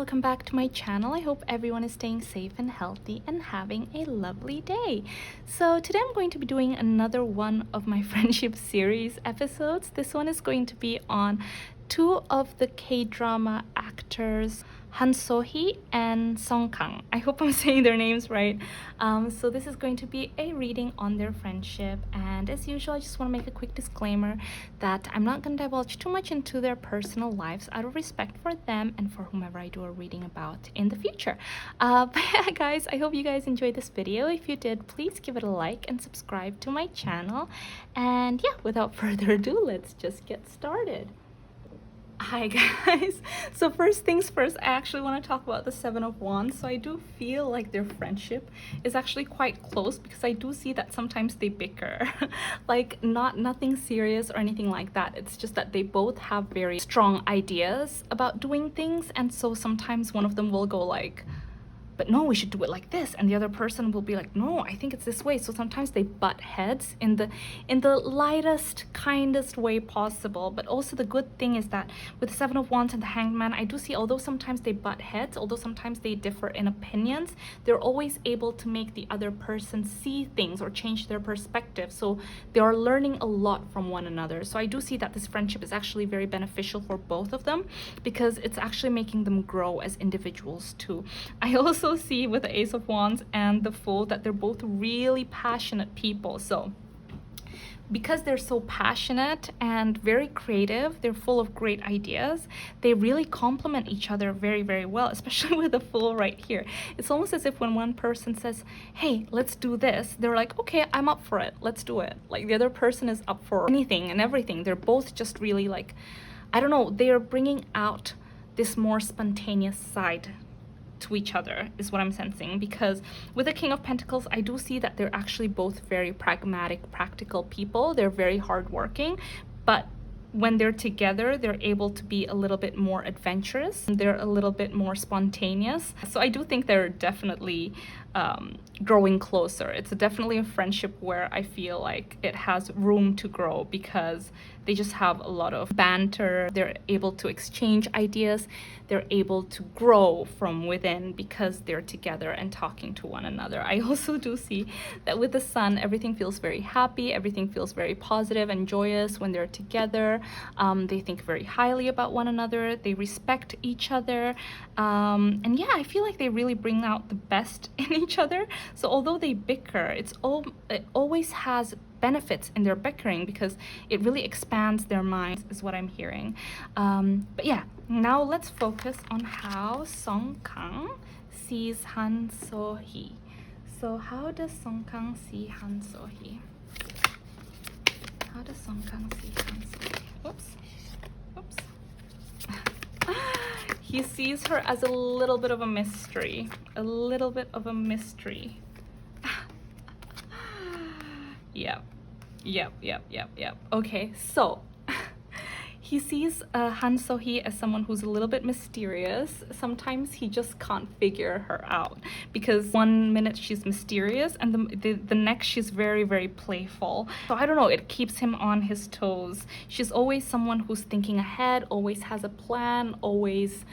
welcome back to my channel. I hope everyone is staying safe and healthy and having a lovely day. So today I'm going to be doing another one of my friendship series episodes. This one is going to be on two of the K-drama actors, So Hee and Kang. I hope I'm saying their names right. So this is going to be a reading on their friendship, and as usual I just want to make a quick disclaimer that I'm not going to divulge too much into their personal lives out of respect for them and for whomever I do a reading about in the future. But yeah guys, I hope you guys enjoyed this video. If you did, please give it a like and subscribe to my channel. And yeah, without further ado, let's just get started. Hi guys, so first things first, I actually want to talk about the Seven of Wands. So I do feel like their friendship is actually quite close, because I do see that sometimes they bicker. Like nothing serious or anything like that, it's just that they both have very strong ideas about doing things, and so sometimes one of them will go like, but no, we should do it like this, and the other person will be like, no, I think it's this way. So sometimes they butt heads in the lightest, kindest way possible. But also the good thing is that with the Seven of Wands and the Hanged Man, I do see, although sometimes they butt heads, although sometimes they differ in opinions, they're always able to make the other person see things or change their perspective. So they are learning a lot from one another. So I do see that this friendship is actually very beneficial for both of them, because it's actually making them grow as individuals too. I also see with the Ace of Wands and the Fool that they're both really passionate people. So because they're so passionate and very creative, they're full of great ideas, they really complement each other very, very well, especially with the Fool right here. It's almost as if when one person says, hey, let's do this, they're like, okay, I'm up for it, let's do it. Like the other person is up for anything and everything. They're both just really like, I don't know, they are bringing out this more spontaneous side to each other, is what I'm sensing. Because with the King of Pentacles, I do see that they're actually both very pragmatic, practical people. They're very hardworking, but when they're together, they're able to be a little bit more adventurous. They're a little bit more spontaneous. So I do think they're definitely growing closer. It's definitely a friendship where I feel like it has room to grow, because they just have a lot of banter. They're able to exchange ideas. They're able to grow from within because they're together and talking to one another. I also do see that with the Sun, everything feels very happy. Everything feels very positive and joyous when they're together. They think very highly about one another. They respect each other. And yeah, I feel like they really bring out the best in each other. So although they bicker, it always has benefits in their bickering, because it really expands their minds, is what I'm hearing. But yeah, now let's focus on how Kang sees So Hee. So how does Kang see So Hee? How does Kang see So Hee? Oops. Oops. He sees her as a little bit of a mystery. A little bit of a mystery. Yep. Okay, so he sees So Hee as someone who's a little bit mysterious. Sometimes he just can't figure her out, because one minute she's mysterious and the next she's very, very playful. So I don't know, it keeps him on his toes. She's always someone who's thinking ahead, always has a plan, always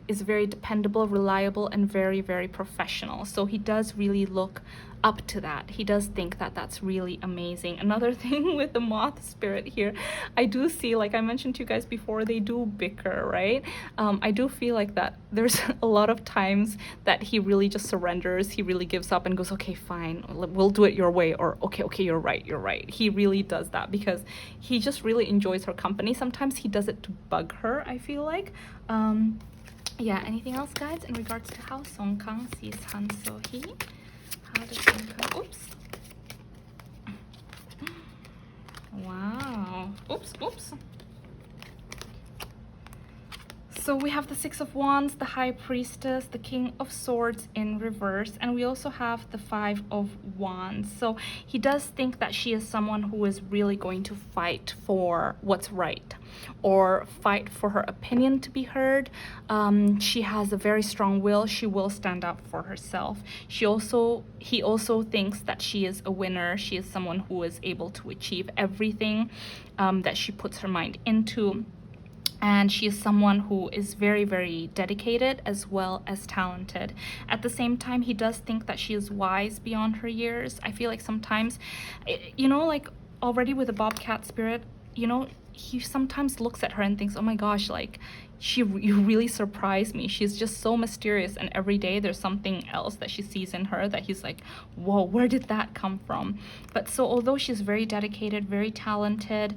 is very dependable, reliable, and very, very professional. So he does really look up to that. He does think that that's really amazing. Another thing with the Moth spirit here, I do see, like I mentioned to you guys before, they do bicker, right? I do feel like that there's a lot of times that he really just surrenders. He really gives up and goes, okay, fine, we'll do it your way, or okay, you're right. He really does that because he just really enjoys her company. Sometimes he does it to bug her, I feel like. Yeah, anything else guys in regards to how Kang sees So Hee? How does Kang, oops. Wow. Oops. So we have the Six of Wands, the High Priestess, the King of Swords in reverse, and we also have the Five of Wands. So he does think that she is someone who is really going to fight for what's right, or fight for her opinion to be heard. She has a very strong will. She will stand up for herself. He also thinks that she is a winner. She is someone who is able to achieve everything that she puts her mind into. and she is someone who is very, very dedicated as well as talented. At the same time, he does think that she is wise beyond her years. I feel like sometimes, you know, like already with the bobcat spirit, you know, he sometimes looks at her and thinks, oh my gosh, like you really surprised me. She's just so mysterious, and every day there's something else that she sees in her that he's like, whoa, where did that come from? But so although she's very dedicated, very talented,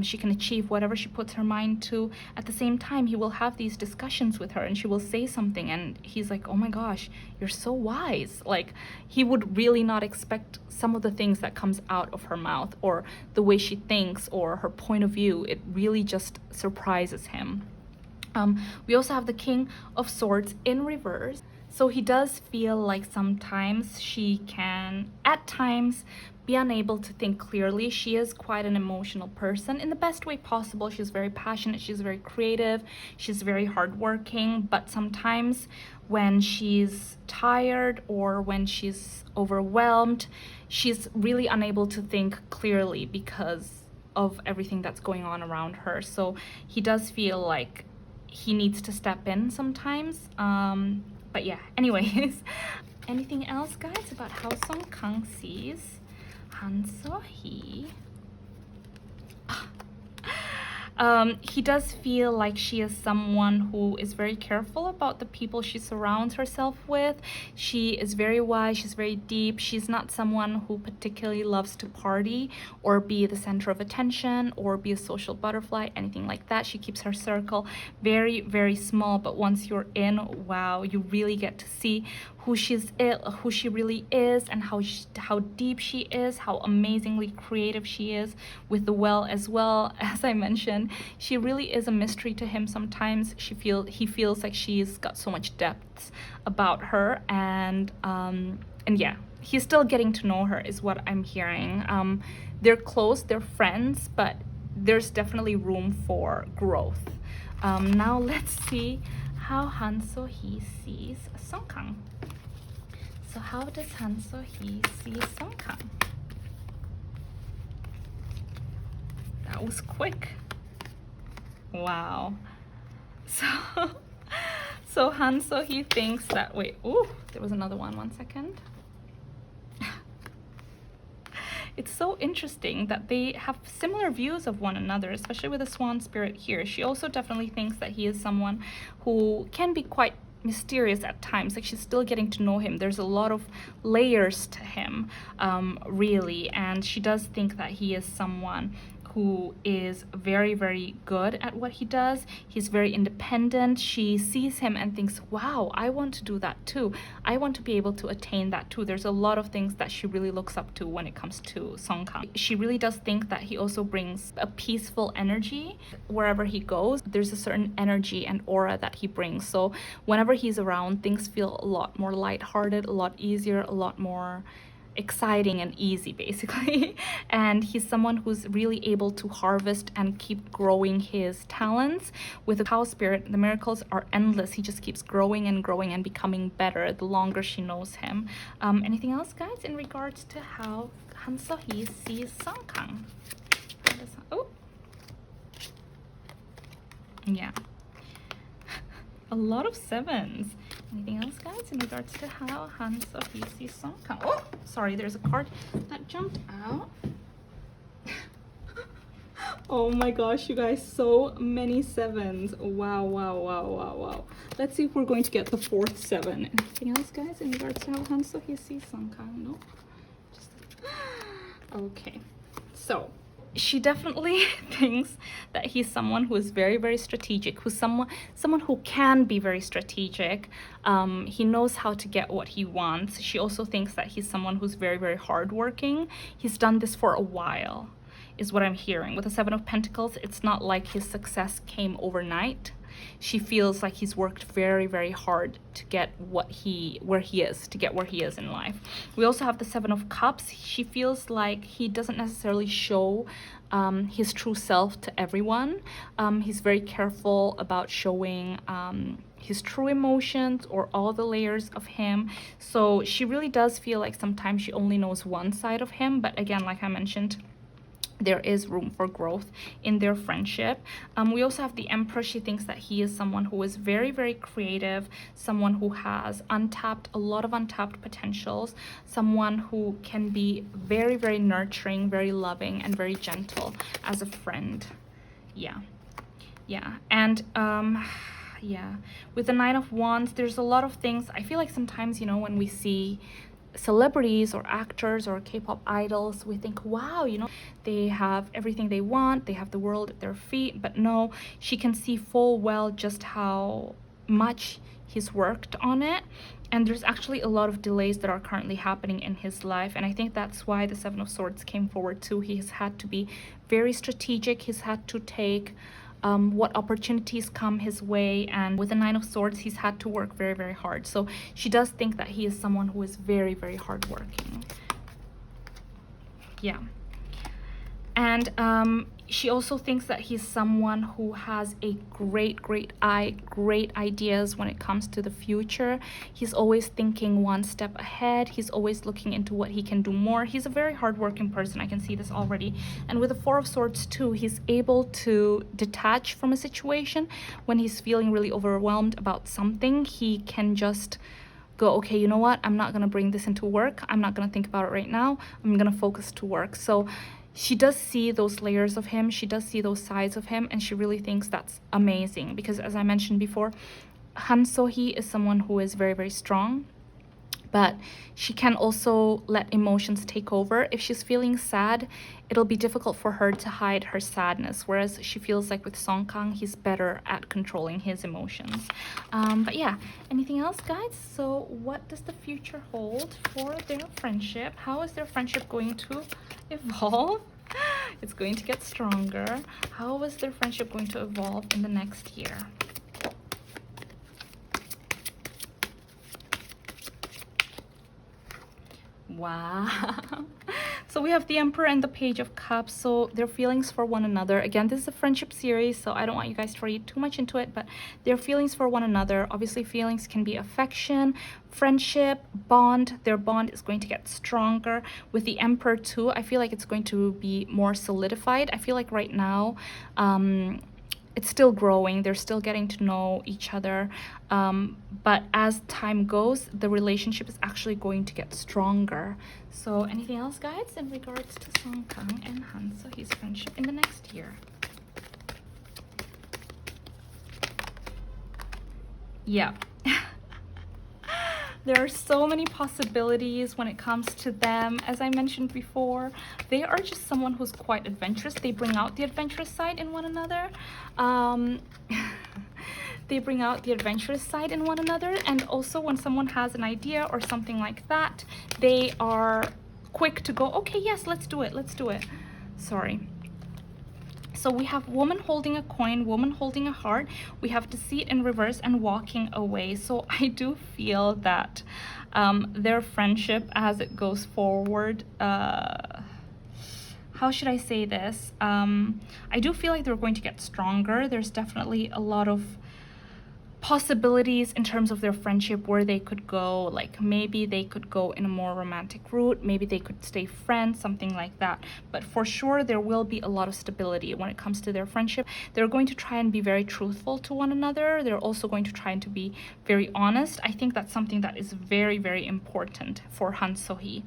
she can achieve whatever she puts her mind to, at the same time he will have these discussions with her and she will say something and he's like, oh my gosh, you're so wise. Like, he would really not expect some of the things that comes out of her mouth, or the way she thinks, or her point of view. It really just surprises him. We also have the King of Swords in reverse. So he does feel like sometimes she can, at times, be unable to think clearly. She is quite an emotional person in the best way possible. She's very passionate, she's very creative, she's very hardworking, but sometimes when she's tired or when she's overwhelmed, she's really unable to think clearly because of everything that's going on around her. So he does feel like he needs to step in sometimes. But yeah, anyways. Anything else, guys, about how Song Kang sees So Hee? He does feel like she is someone who is very careful about the people she surrounds herself with. She is very wise, she's very deep. She's not someone who particularly loves to party or be the center of attention or be a social butterfly, anything like that. She keeps her circle very, very small, but once you're in, wow, you really get to see who she really is, and how deep she is, how amazingly creative she is with the well as well. As I mentioned, she really is a mystery to him sometimes. He feels like she's got so much depth about her, and yeah, he's still getting to know her is what I'm hearing. They're close, they're friends, but there's definitely room for growth. Now let's see how So Hee sees Song Kang. So how does So Hee see Song Kang? That was quick. Wow. So So Hee thinks that, wait, ooh, there was another one second. It's so interesting that they have similar views of one another, especially with the swan spirit here. She also definitely thinks that he is someone who can be quite mysterious at times. Like, she's still getting to know him. There's a lot of layers to him, really, and she does think that he is someone who is very, very good at what he does. He's very independent. She sees him and thinks, wow, I want to do that too. I want to be able to attain that too. There's a lot of things that she really looks up to when it comes to Song Kang. She really does think that he also brings a peaceful energy wherever he goes. There's a certain energy and aura that he brings. So whenever he's around, things feel a lot more lighthearted, a lot easier, a lot more exciting and easy, basically. And he's someone who's really able to harvest and keep growing his talents. With the cow spirit, the miracles are endless. He just keeps growing and growing and becoming better the longer she knows him. Anything else, guys, in regards to how So Hee sees Song Kang? Oh, yeah, a lot of sevens. Anything else, guys, in regards to how So Hee sees Song Kang? Oh, sorry, there's a card that jumped out. Oh my gosh, you guys, so many sevens. Wow, wow, wow, wow, wow. Let's see if we're going to get the fourth seven. Anything else, guys, in regards to how So Hee sees Song Kang? No? Just... Okay, so she definitely thinks that he's someone who is very, very strategic, who's someone who can be very strategic. He knows how to get what he wants. She also thinks that he's someone who's very, very hardworking. He's done this for a while, is what I'm hearing. With the Seven of Pentacles, it's not like his success came overnight. She feels like he's worked very, very hard to get where he is in life. We also have the Seven of Cups. She feels like he doesn't necessarily show his true self to everyone. He's very careful about showing his true emotions or all the layers of him. So she really does feel like sometimes she only knows one side of him. But again, like I mentioned, there is room for growth in their friendship. We also have the Empress. She thinks that he is someone who is very, very creative, someone who has a lot of untapped potentials, someone who can be very, very nurturing, very loving, and very gentle as a friend. Yeah, and yeah, with the Nine of Wands, there's a lot of things. I feel like sometimes, you know, when we see celebrities or actors or K-pop idols, we think, wow, you know, they have everything they want, they have the world at their feet. But no, she can see full well just how much he's worked on it, and there's actually a lot of delays that are currently happening in his life. And I think that's why the Seven of Swords came forward too. He has had to be very strategic. He's had to take what opportunities come his way, and with the Nine of Swords, he's had to work very, very hard. So she does think that he is someone who is very, very hardworking. Yeah. And she also thinks that he's someone who has a great ideas when it comes to the future. He's always thinking one step ahead. He's always looking into what he can do more. He's a very hardworking person. I can see this already. And with the Four of Swords too, he's able to detach from a situation. When he's feeling really overwhelmed about something, he can just go, okay, you know what? I'm not going to bring this into work. I'm not going to think about it right now. I'm going to focus to work. So she does see those layers of him. She does see those sides of him, and she really thinks that's amazing because, as I mentioned before, So Hee is someone who is very, very strong, but she can also let emotions take over. If she's feeling sad, it'll be difficult for her to hide her sadness, whereas she feels like with Kang, he's better at controlling his emotions. But yeah, anything else, guys? So what does the future hold for their friendship? How is their friendship going to evolve? It's going to get stronger. How is their friendship going to evolve in the next year? Wow. So we have the Emperor and the Page of Cups. So their feelings for one another. Again, this is a friendship series, so I don't want you guys to read too much into it, but their feelings for one another. Obviously, feelings can be affection, friendship, bond. Their bond is going to get stronger. With the Emperor too, I feel like it's going to be more solidified. I feel like right now, it's still growing. They're still getting to know each other. But as time goes, the relationship is actually going to get stronger. So anything else, guys, in regards to Song Kang and So Hee's friendship in the next year? Yeah. There are so many possibilities when it comes to them. As I mentioned before, they are just someone who's quite adventurous. They bring out the adventurous side in one another. They bring out the adventurous side in one another. And also when someone has an idea or something like that, they are quick to go, okay, yes, let's do it. Let's do it. Sorry. So we have woman holding a coin, woman holding a heart. We have deceit in reverse and walking away. So I do feel that their friendship as it goes forward, how should I say this? I do feel like they're going to get stronger. There's definitely a lot of possibilities in terms of their friendship where they could go, like maybe they could go in a more romantic route, maybe they could stay friends, something like that. But for sure there will be a lot of stability when it comes to their friendship. They're going to try and be very truthful to one another. They're also going to try and to be very honest. I think that's something that is very, very important for So Hee.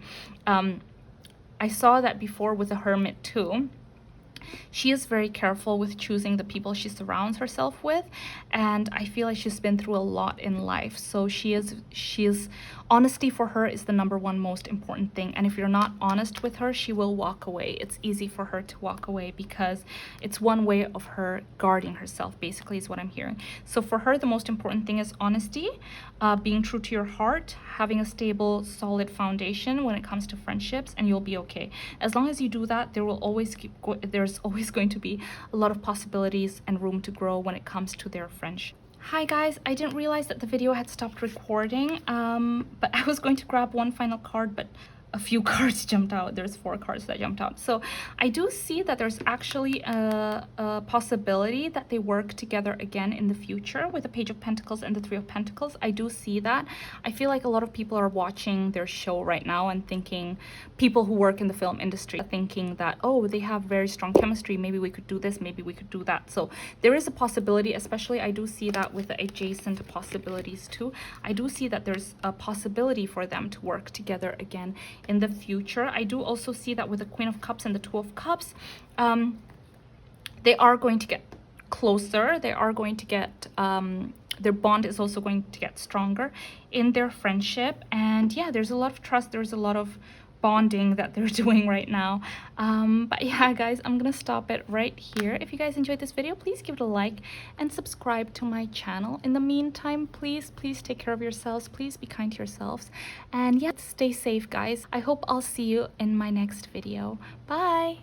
I saw that before with the Hermit too. She is very careful with choosing the people she surrounds herself with, and I feel like she's been through a lot in life. So she is honesty for her is the #1 most important thing, and if you're not honest with her, she will walk away. It's easy for her to walk away because it's one way of her guarding herself, basically, is what I'm hearing. So for her, the most important thing is honesty, being true to your heart, having a stable, solid foundation when it comes to friendships, and you'll be okay. As long as you do that, there's always going to be a lot of possibilities and room to grow when it comes to their friendship. Hi guys, I didn't realize that the video had stopped recording, but I was going to grab one final card, but a few cards jumped out. There's 4 cards that jumped out. So I do see that there's actually a possibility that they work together again in the future with the Page of Pentacles and the Three of Pentacles. I do see that. I feel like a lot of people are watching their show right now and thinking, people who work in the film industry, thinking that, oh, they have very strong chemistry. Maybe we could do this. Maybe we could do that. So there is a possibility, especially I do see that with the adjacent possibilities too. I do see that there's a possibility for them to work together again in the future. I do also see that with the Queen of Cups and the Two of Cups, they are going to get closer. They are going to get, their bond is also going to get stronger in their friendship. And yeah, there's a lot of trust. There's a lot of bonding that they're doing right now. But yeah, guys, I'm gonna stop it right here. If you guys enjoyed this video, please give it a like and subscribe to my channel. In the meantime, please take care of yourselves. Please be kind to yourselves, and yeah, stay safe, guys. I hope I'll see you in my next video. Bye.